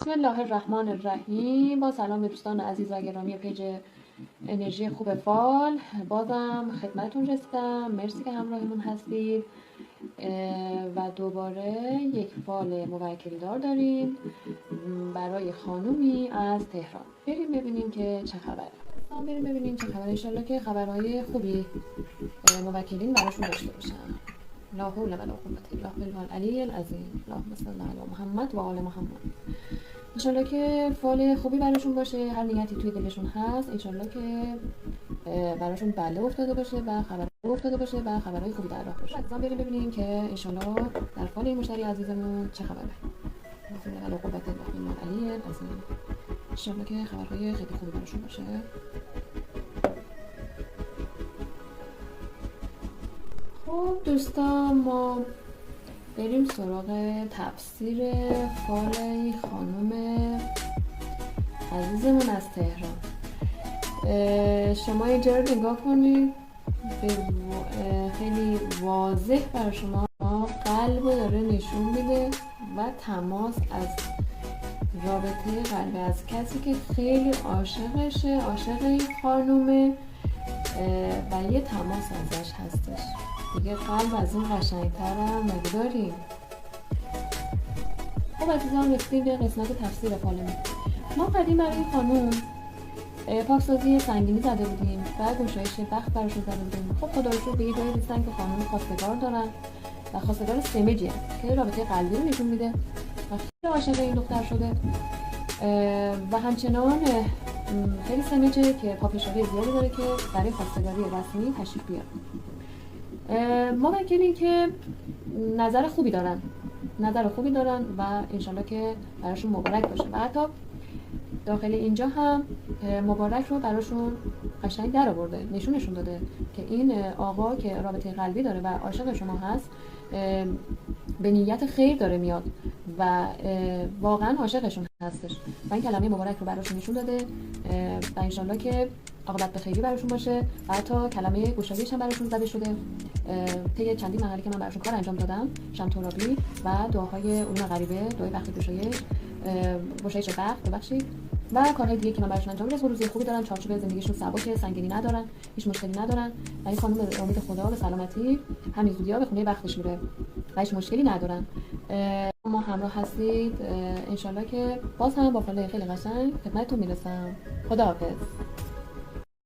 بسم الله الرحمن الرحیم. با سلام به دوستان عزیز و گرامی پیج انرژی خوب فال. بازم خدمتتون رسیدم. مرسی که همراهمون هستید و دوباره یک فال موکل دار داریم برای خانومی از تهران. بریم ببینیم که چه خبره. بریم ببینیم چه خبره. انشالله که خبرهای خوبی موکلین براشون داشته باشن. لا حول ولا قوة الا بالله العلی العظیم. اللهم صل علی محمد و آل محمد. انشالله که فال خوبی براشون باشه، هر نیتی توی دلشون هست انشالله که براشون بله افتاده باشه و خبرهای خوبی در راه باشه. مثلا بریم ببینیم که انشالله در فال این مشتری عزیزمون چه خبره. لا حول ولا قوة الا بالله العلی العظیم. انشالله که خبرهای خیلی خوبی براشون باشه. خب دوستان، ما بریم سراغ تفسیر فال خانم عزیزمون از تهران. شما اینجا رو نگاه کنید، خیلی واضح برای شما قلب رو داره نشون میده و تماس از رابطه قلبی از کسی که خیلی عاشقشه، عاشق این خانومه و یه تماس ازش هستش. دیگه قلب از این قشنگتر هم مگه داریم؟ خب عزیزان، رسیدیم به قسمت تفسیر فال ما. قدیم برای این خانوم پاکسازی سنگینی زده بودیم و گشایش بخت براشون زده بودیم. خب خدا رو شکر به یه جایی رسیدن که خانوم خواستگار دارن و خواستگار سمجی هست که رابطه قلبی رو نشون میده و خیلی عاشق این دختر شده و همچنان خیلی سمجه که پافشاری زیادی داره که برای خواستگاری رسمی تشریف بیاره. ما بکنیم که نظر خوبی دارن و انشالله که براشون مبارک باشه و حتی داخل اینجا هم مبارک رو براشون قشنگ در آورده، نشونشون داده که این آقا که رابطه قلبی داره و عاشق شما هست به نیت خیر داره میاد و واقعا عاشقشون هستش و این کلمه مبارک رو براشون نشون داده و انشالله که عاقبت به خیری براشون باشه و حتی کلمه گشایش هم براشون زده شده. طی چندین مرحله که من براشون کار انجام دادم، شمترابی و دعاهای علوم غریبه، دعای بخت گشایش بخت ببخشید و کارهای دیگه که من براشون انجام میدم. روزی خوبی دارن، چارچوب زندگیشون سبکه، سنگینی ندارن، هیچ مشکلی ندارن و این خانم به امید خدا به سلامتی همین زودی‌ها به خونه بختش میره و هیچ مشکلی ندارن. ما همراه هستید انشالله که باز هم با فال خیلی قشنگ خدمتتون میرسم. خداحافظ.